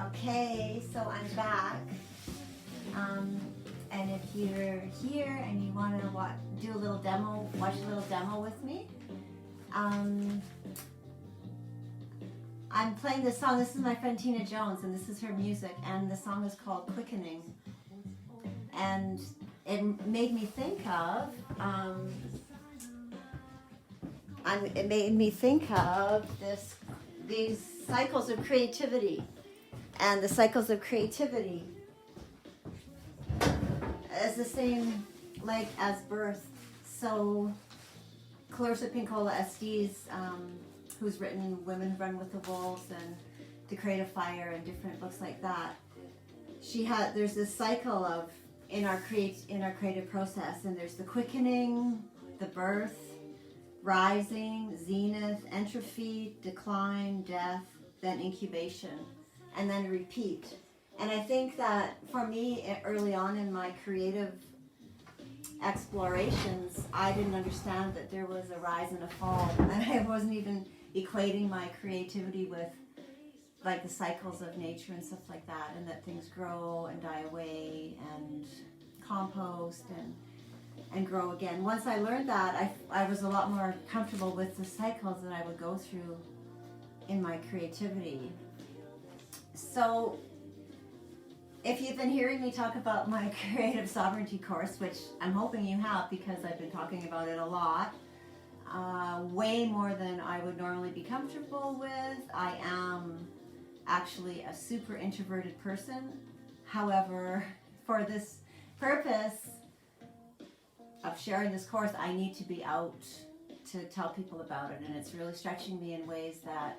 Okay, so I'm back. And if you're here and you want to watch a little demo with me, I'm playing this song. This is my friend Tina Jones, and this is her music, and the song is called Quickening. And it made me think of these cycles of creativity, and the cycles of creativity is the same like as birth. So Clarissa Pinkola Estes, who's written Women Run with the Wolves and To Create a Fire and different books like that, there's this cycle of in our creative process, and there's the quickening, the birth, rising, zenith, entropy, decline, death, then incubation, and then repeat. And I think that for me, early on in my creative explorations, I didn't understand that there was a rise and a fall, and I wasn't even equating my creativity with like the cycles of nature and stuff like that, and that things grow and die away and compost and grow again. Once I learned that, I was a lot more comfortable with the cycles that I would go through in my creativity. So if you've been hearing me talk about my creative sovereignty course, which I'm hoping you have because I've been talking about it a lot, way more than I would normally be comfortable with. I am actually a super introverted person. However, for this purpose of sharing this course, I need to be out to tell people about it, and it's really stretching me in ways that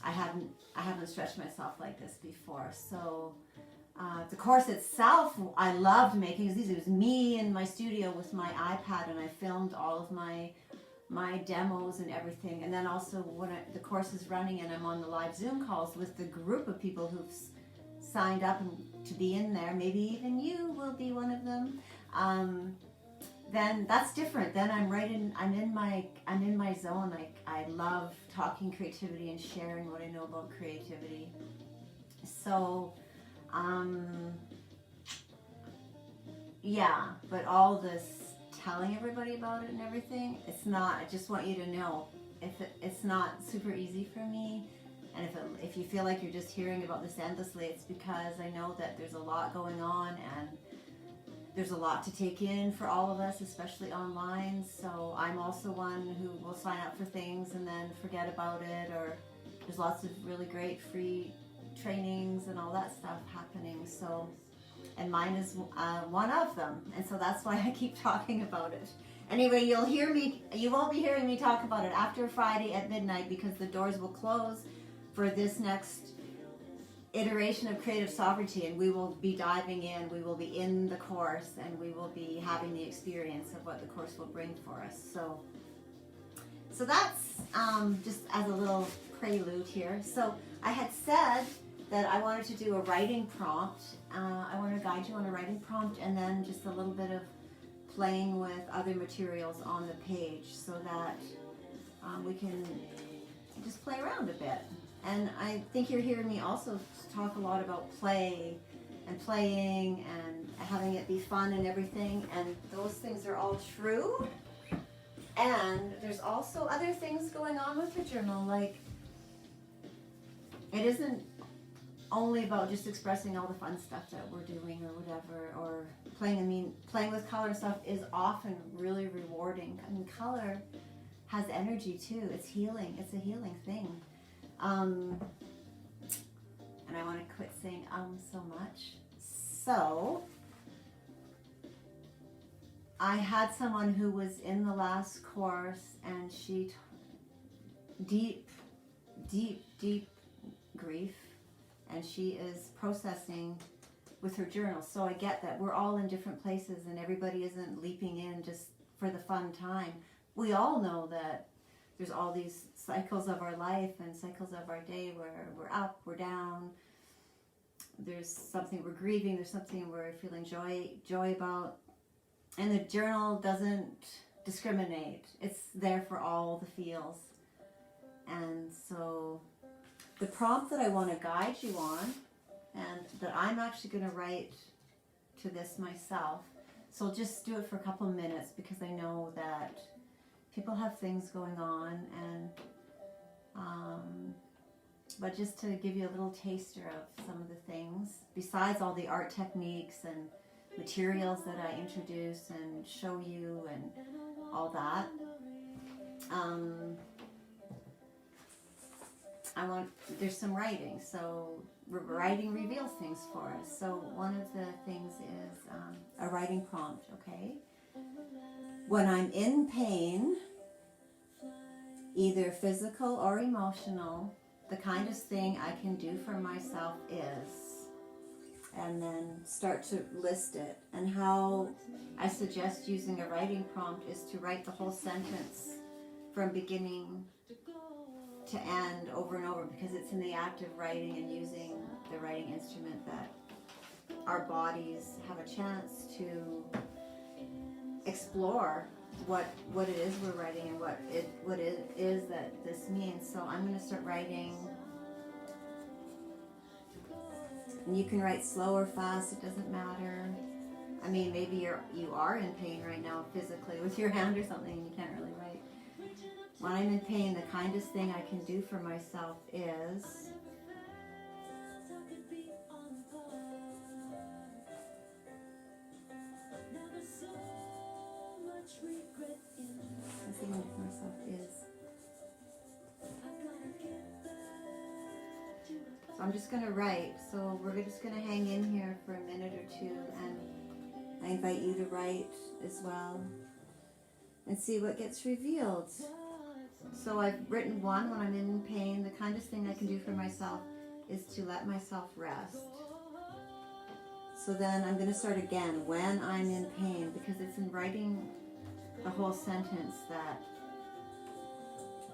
I haven't stretched myself like this before. So the course itself, I loved making. It was me in my studio with my iPad, and I filmed all of my demos and everything. And then also when the course is running and I'm on the live Zoom calls with the group of people who've signed up to be in there, maybe even you will be one of them, then that's different. Then I'm in my zone. Like, I love talking creativity and sharing what I know about creativity. So yeah, but all this telling everybody about it and everything, it's not, I just want you to know, it's not super easy for me. And if you feel like you're just hearing about this endlessly, it's because I know that there's a lot going on, and there's a lot to take in for all of us, especially online. So I'm also one who will sign up for things and then forget about it, or there's lots of really great free trainings and all that stuff happening. So, and mine is one of them, and so that's why I keep talking about it. Anyway, you won't be hearing me talk about it after Friday at midnight, because the doors will close for this next iteration of creative sovereignty, and we will be diving in. We will be in the course, and we will be having the experience of what the course will bring for us. So that's just as a little prelude here. So I had said that I wanted to do a writing prompt. I want to guide you on a writing prompt, and then just a little bit of playing with other materials on the page, so that we can just play around a bit. And I think you're hearing me also talk a lot about play and playing and having it be fun and everything, and those things are all true. And there's also other things going on with the journal, like it isn't only about just expressing all the fun stuff that we're doing or whatever, or playing. Playing with color and stuff is often really rewarding. I mean, color has energy too. It's healing. It's a healing thing. And I want to quit saying so much. So I had someone who was in the last course, and she deep grief, and she is processing with her journal. So I get that we're all in different places, and everybody isn't leaping in just for the fun time. We all know that there's all these cycles of our life and cycles of our day where we're up, we're down. There's something we're grieving, there's something we're feeling joy about. And the journal doesn't discriminate. It's there for all the feels. And so the prompt that I want to guide you on, and that I'm actually going to write to this myself. So I'll just do it for a couple of minutes because I know that people have things going on, and but just to give you a little taster of some of the things, besides all the art techniques and materials that I introduce and show you and all that. There's some writing, so writing reveals things for us. So one of the things is a writing prompt, okay? When I'm in pain, either physical or emotional, the kindest thing I can do for myself is, and then start to list it. And how I suggest using a writing prompt is to write the whole sentence from beginning to end over and over, because it's in the act of writing and using the writing instrument that our bodies have a chance to explore what it is we're writing and what it is that this means. So I'm going to start writing, and you can write slow or fast, it doesn't matter. I mean, maybe you are in pain right now physically with your hand or something and you can't really write. When I'm in pain, the kindest thing I can do for myself is, So I'm just going to write. So we're just going to hang in here for a minute or two, and I invite you to write as well and see what gets revealed. So I've written one: when I'm in pain, the kindest thing I can do for myself is to let myself rest. So then I'm going to start again: when I'm in pain, because it's in writing the whole sentence that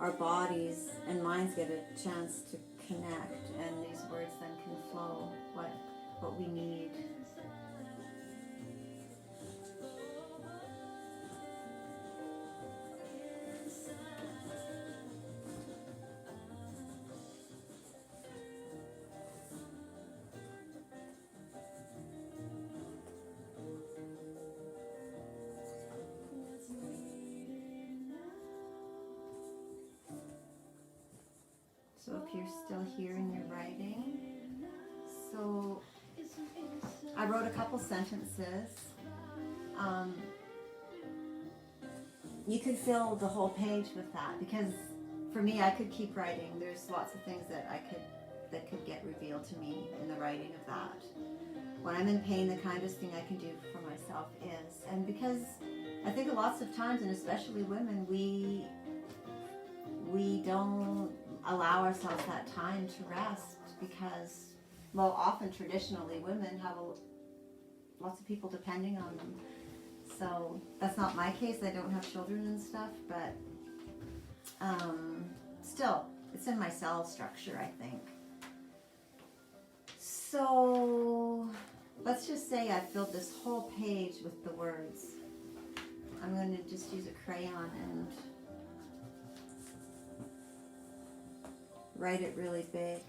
our bodies and minds get a chance to connect, and these words then can flow what we need. So if you're still here and you're writing, so I wrote a couple sentences. You could fill the whole page with that, because for me, I could keep writing. There's lots of things that could get revealed to me in the writing of that. When I'm in pain, the kindest thing I can do for myself is, and because I think lots of times, and especially women, we don't allow ourselves that time to rest, because, well, often traditionally women have lots of people depending on them. So that's not my case. I don't have children and stuff, but still, it's in my cell structure, I think. So let's just say I filled this whole page with the words. I'm going to just use a crayon and write it really big.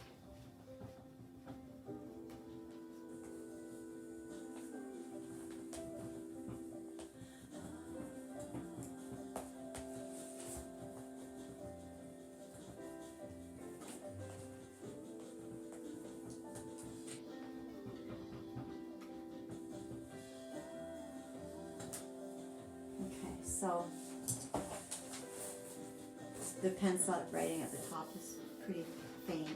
Okay, so the pencil writing at the top is pretty faint.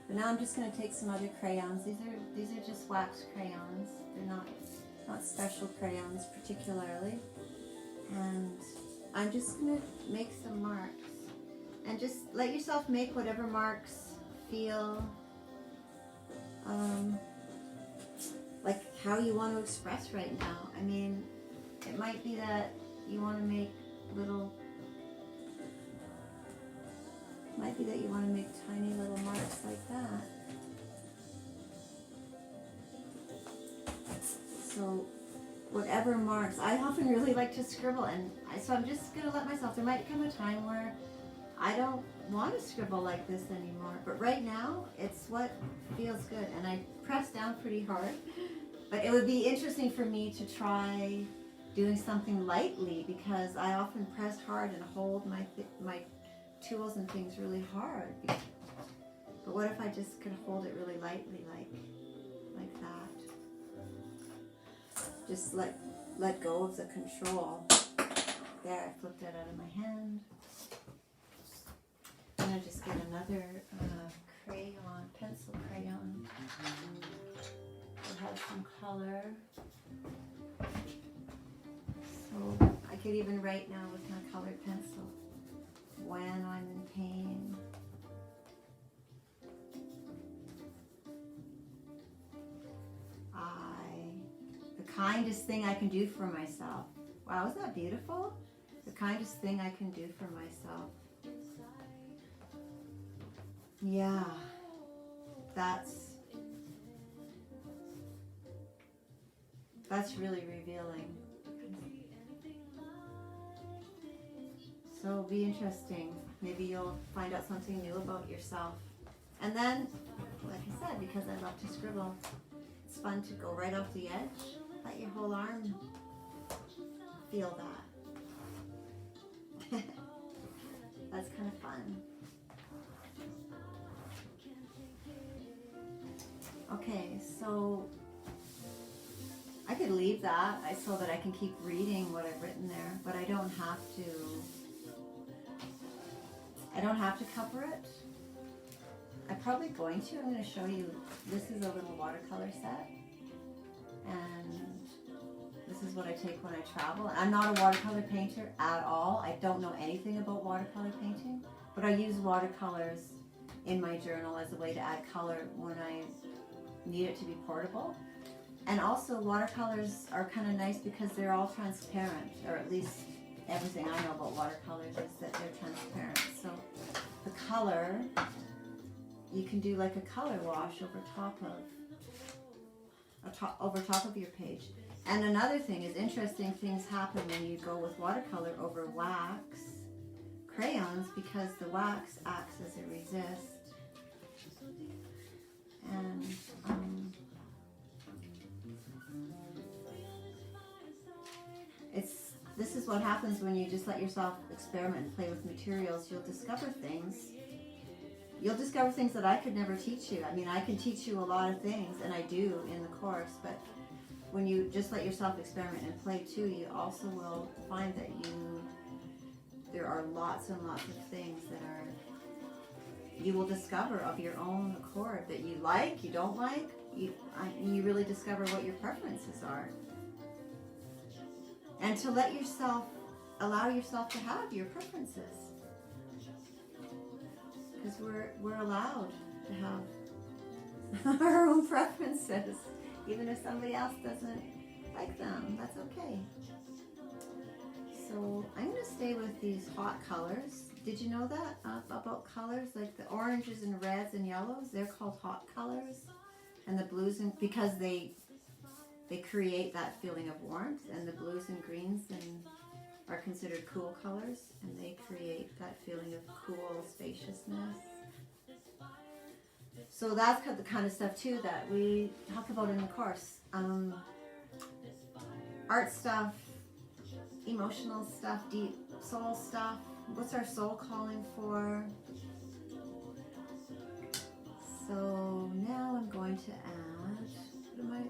But now I'm just going to take some other crayons. These are just wax crayons. They're not special crayons particularly. And I'm just going to make some marks. And just let yourself make whatever marks feel like how you want to express right now. I mean, it might be that you want to make tiny little marks like that. So whatever marks, I often really like to scribble, and so I'm just going to let myself, there might come a time where I don't want to scribble like this anymore, but right now it's what feels good. And I press down pretty hard, but it would be interesting for me to try doing something lightly, because I often press hard and hold my tools and things really hard. But what if I just could hold it really lightly, like that? Just let go of the control. There, I flipped it out of my hand. I'm gonna just get another crayon, pencil crayon. It has some color. So I could even write now with my colored pencil. When I'm in pain. The kindest thing I can do for myself. Wow, isn't that beautiful? The kindest thing I can do for myself. Yeah, that's really revealing. So it'll be interesting. Maybe you'll find out something new about yourself. And then, like I said, because I love to scribble, it's fun to go right off the edge. Let your whole arm feel that. That's kind of fun. Okay, so I could leave that so that I can keep reading what I've written there, but I don't have to. I don't have to cover it. I'm probably going to. I'm going to show you. This is a little watercolor set, and this is what I take when I travel. I'm not a watercolor painter at all. I don't know anything about watercolor painting, but I use watercolors in my journal as a way to add color when I need it to be portable. And also watercolors are kind of nice because they're all transparent, or at least everything I know about watercolors is that they're transparent. So the color, you can do like a color wash over top of your page. And another thing is, interesting things happen when you go with watercolor over wax crayons, because the wax acts as a resist. And this is what happens when you just let yourself experiment and play with materials. You'll discover things. You'll discover things that I could never teach you. I mean, I can teach you a lot of things, and I do in the course, but when you just let yourself experiment and play too, you also will find that there are lots and lots of things that you will discover of your own accord that you like, you don't like. You really discover what your preferences are. And to allow yourself to have your preferences. Because we're allowed to have our own preferences. Even if somebody else doesn't like them, that's okay. So I'm going to stay with these hot colors. Did you know that about colors? Like the oranges and reds and yellows, they're called hot colors. And the blues, because they create that feeling of warmth, and the blues and greens are considered cool colors, and they create that feeling of cool spaciousness. So that's the kind of stuff too that we talk about in the course. Art stuff, emotional stuff, deep soul stuff. What's our soul calling for? So now I'm going to add, what am I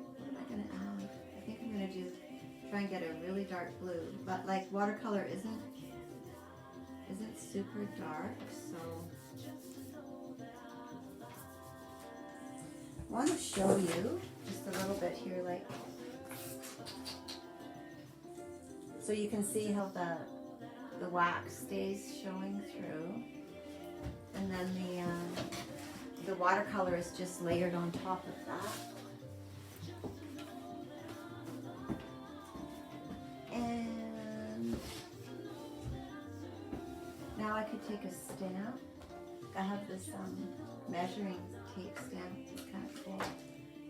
going to add? I think I'm going to try and get a really dark blue, but like watercolor isn't super dark, so I want to show you just a little bit here, like, so you can see how the wax stays showing through, and then the watercolor is just layered on top of that. And now I could take a stamp. I have this measuring tape stamp. It's kind of cool.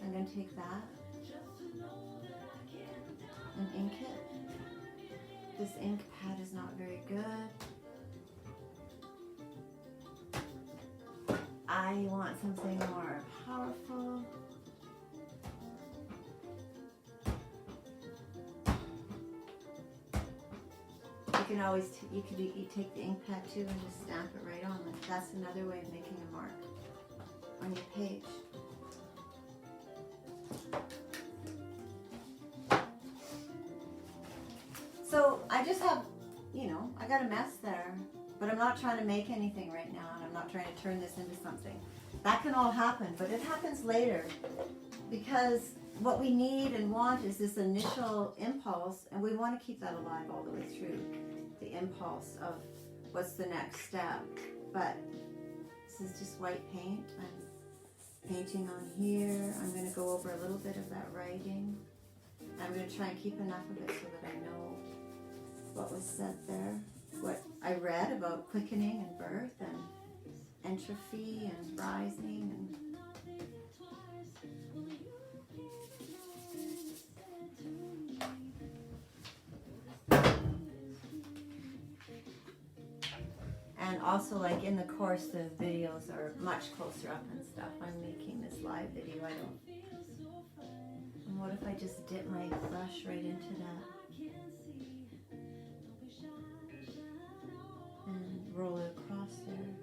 I'm going to take that and ink it. This ink pad is not very good. I want something more powerful. You can always, you take the ink pad too and just stamp it right on. Like that's another way of making a mark on your page. So I just have, you know, I got a mess there, but I'm not trying to make anything right now, and I'm not trying to turn this into something. That can all happen, but it happens later, because what we need and want is this initial impulse, and we want to keep that alive all the way through. The impulse of what's the next step. But this is just white paint. I'm painting on here. I'm going to go over a little bit of that writing. I'm going to try and keep enough of it so that I know what was said there, what I read about quickening and birth and entropy and rising and also, like in the course, the videos are much closer up and stuff. I'm making this live video. I don't. And what if I just dip my brush right into that and roll it across there?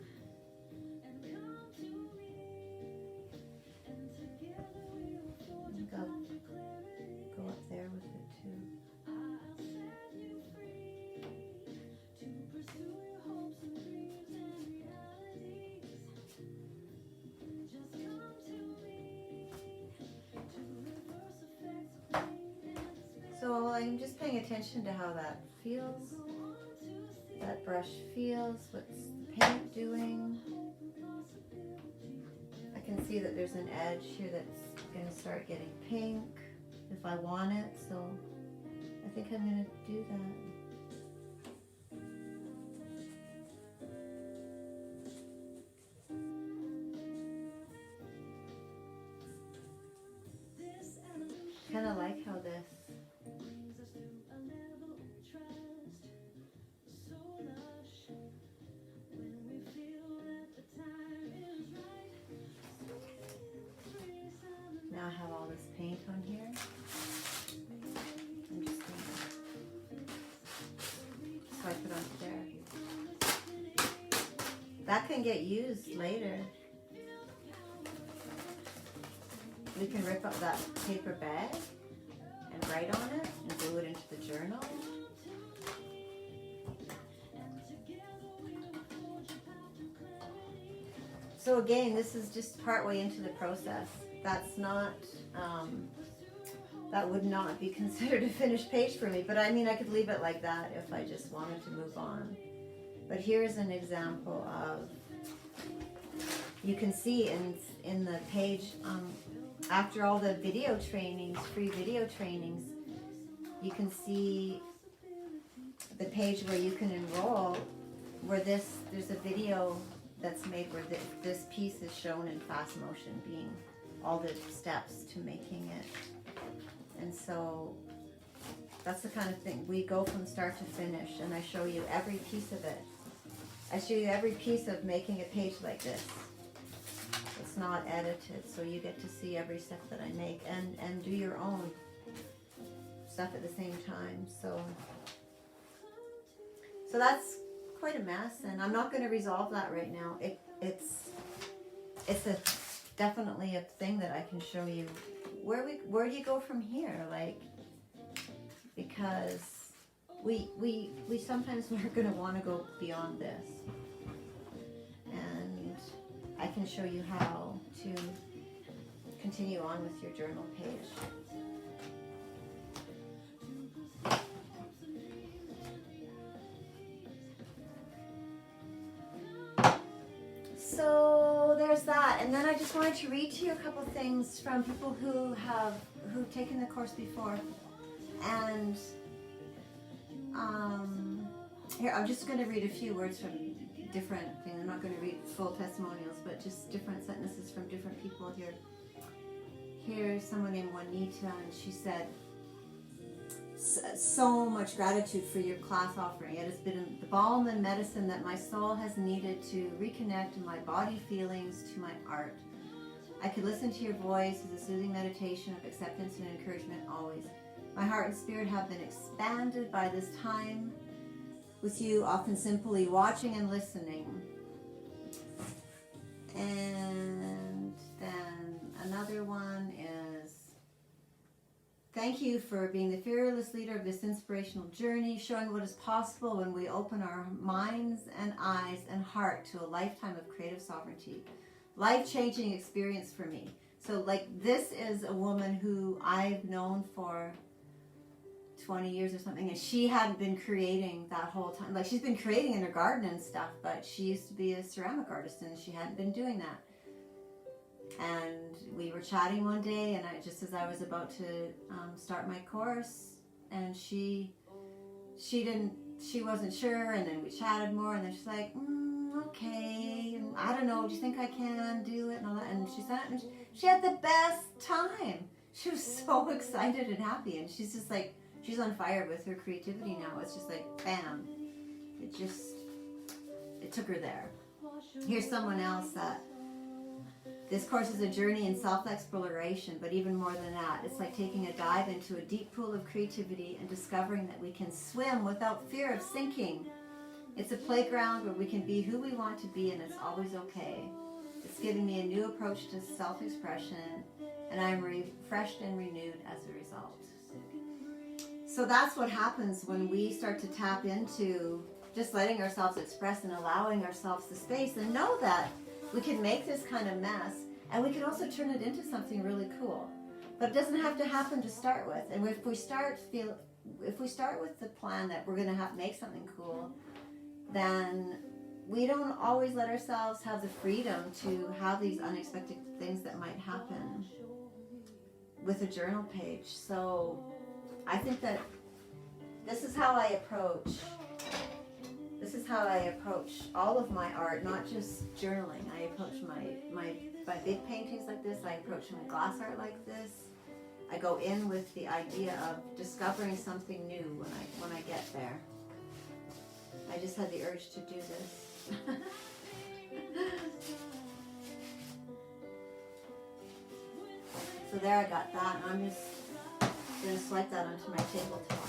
I think I'll go up there with it too. So I'm just paying attention to how that feels, that brush feels, what's the paint doing. I can see that there's an edge here that's going to start getting pink if I want it, so I think I'm going to do that. Kind of like how this now I have all this paint on here. I'm just going to swipe it onto there. That can get used later. We can rip up that paper bag and write on it and glue it into the journal. So again, this is just partway into the process. That's not, that would not be considered a finished page for me. But I mean, I could leave it like that if I just wanted to move on. But here's an example of, you can see in the page, after all the video trainings, free video trainings, you can see the page where you can enroll, where there's a video that's made where this piece is shown in fast motion, being all the steps to making it. And so that's the kind of thing. We go from start to finish, and I show you every piece of it. I show you every piece of making a page like this. It's not edited, so you get to see every step that I make and do your own stuff at the same time. So that's quite a mess, and I'm not going to resolve that right now. It's definitely a thing that I can show you. Where do you go from here? Like, because we sometimes we're going to want to go beyond this. I can show you how to continue on with your journal page. So there's that. And then I just wanted to read to you a couple things from people who've taken the course before. And here, I'm just going to read a few words from different things. I'm not going to read full testimonials, but just different sentences from different people here. Here's someone named Juanita, and she said, so much gratitude for your class offering. It has been the balm and medicine that my soul has needed to reconnect my body feelings to my art. I could listen to your voice as a soothing meditation of acceptance and encouragement always. My heart and spirit have been expanded by this time with you, often simply watching and listening. And then another one is, thank you for being the fearless leader of this inspirational journey, showing what is possible when we open our minds and eyes and heart to a lifetime of creative sovereignty. Life-changing experience for me. So like this is a woman who I've known for 20 years or something, and she hadn't been creating that whole time. Like she's been creating in her garden and stuff, but she used to be a ceramic artist and she hadn't been doing that. And we were chatting one day, and just as I was about to start my course, and she wasn't sure, and then we chatted more, and then she's like, okay, and I don't know, do you think I can do it and all that? And she said, and she had the best time. She was so excited and happy, and she's just like, she's on fire with her creativity now. It's just like, bam, it took her there. Here's someone else that this course is a journey in self-exploration, but even more than that, it's like taking a dive into a deep pool of creativity and discovering that we can swim without fear of sinking. It's a playground where we can be who we want to be, and it's always okay. It's giving me a new approach to self-expression, and I'm refreshed and renewed as a result. So that's what happens when we start to tap into just letting ourselves express and allowing ourselves the space, and know that we can make this kind of mess, and we can also turn it into something really cool. But it doesn't have to happen to start with. And if we start with the plan that we're going to make something cool, then we don't always let ourselves have the freedom to have these unexpected things that might happen with a journal page. So I think that this is how I approach all of my art, not just journaling. I approach my big paintings like this. I approach my glass art like this. I go in with the idea of discovering something new when I get there. I just had the urge to do this. So there, I got that, and I'm just going to swipe that onto my tabletop.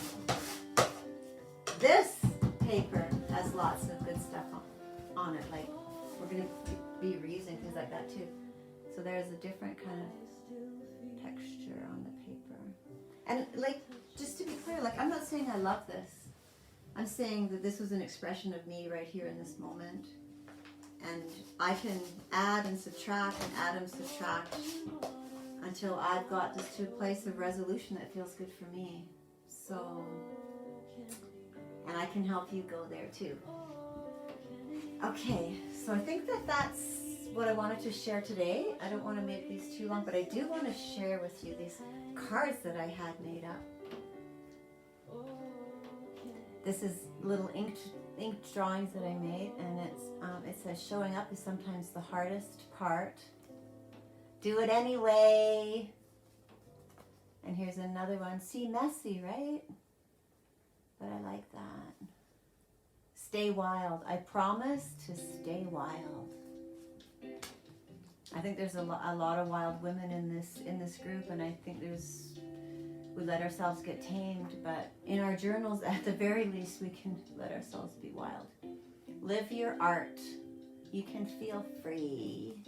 This paper has lots of good stuff on it. Like, we're going to be reusing things like that too. So there's a different kind of texture on the paper. And like, just to be clear, like, I'm not saying I love this. I'm saying that this was an expression of me right here in this moment. And I can add and subtract and add and subtract until I've got this to a place of resolution that feels good for me. So, and I can help you go there too. Okay, so I think that that's what I wanted to share today. I don't want to make these too long, but I do want to share with you these cards that I had made up. This is little inked drawings that I made, and it says showing up is sometimes the hardest part. Do it anyway. And here's another one. See, messy, right? But I like that. Stay wild. I promise to stay wild. I think there's a lot of wild women in this group, and I think we let ourselves get tamed, but in our journals, at the very least, we can let ourselves be wild. Live your art. You can feel free.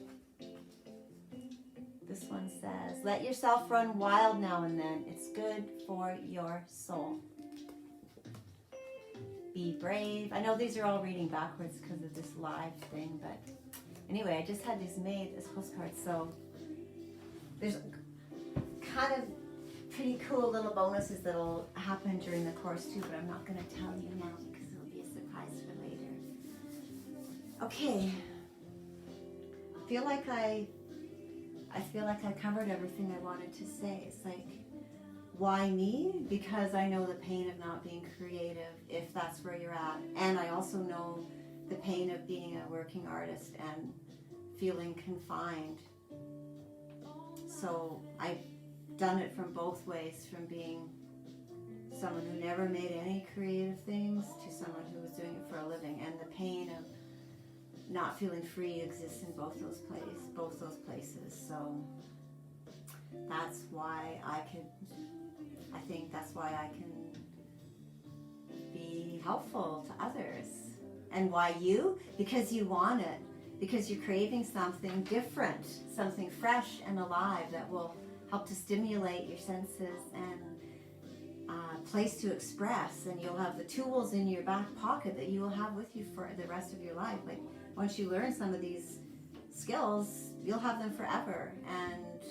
This one says, let yourself run wild now and then. It's good for your soul. Be brave. I know these are all reading backwards because of this live thing, but anyway, I just had these made as postcards, so there's kind of pretty cool little bonuses that'll happen during the course too, but I'm not going to tell you now because it'll be a surprise for later. Okay. I feel like I covered everything I wanted to say. It's like, why me? Because I know the pain of not being creative, if that's where you're at. And I also know the pain of being a working artist and feeling confined. So I've done it from both ways, from being someone who never made any creative things to someone who was doing it for a living. And the pain of not feeling free exists in both those places. So that's why I think that's why I can be helpful to others. And why you? Because you want it. Because you're craving something different, something fresh and alive that will help to stimulate your senses and place to express. And you'll have the tools in your back pocket that you will have with you for the rest of your life. Like, once you learn some of these skills, you'll have them forever. And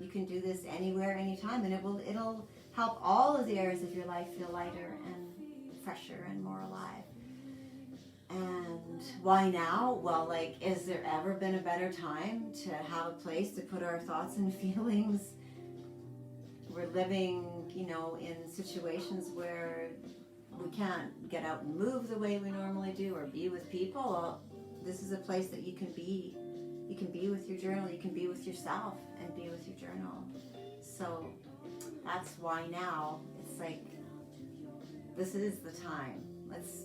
you can do this anywhere, anytime. And it'll help all of the areas of your life feel lighter and fresher and more alive. And why now? Well, like, is there ever been a better time to have a place to put our thoughts and feelings? We're living, in situations where we can't get out and move the way we normally do or be with people. Well, this is a place that you can be. You can be with your journal, you can be with yourself and be with your journal. So that's why now it's like, this is the time. Let's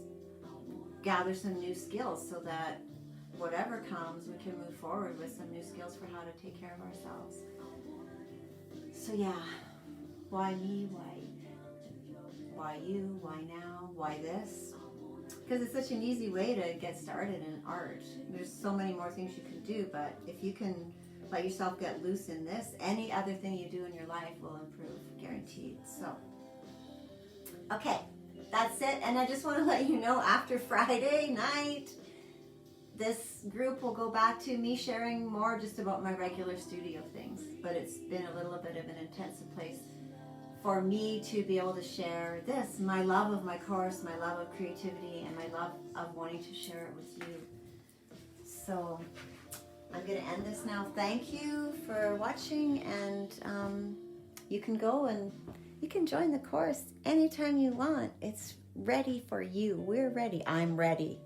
gather some new skills so that whatever comes, we can move forward with some new skills for how to take care of ourselves. So yeah, why me? Why you? Why now? Why this? Because it's such an easy way to get started in art. There's so many more things you can do, but if you can let yourself get loose in this, any other thing you do in your life will improve, guaranteed. So, okay. That's it. And I just want to let you know, after Friday night, this group will go back to me sharing more just about my regular studio things. But it's been a little bit of an intensive place for me to be able to share this, my love of my course, my love of creativity, and my love of wanting to share it with you. So I'm going to end this now. Thank you for watching, and you can go and you can join the course anytime you want. It's ready for you. We're ready. I'm ready.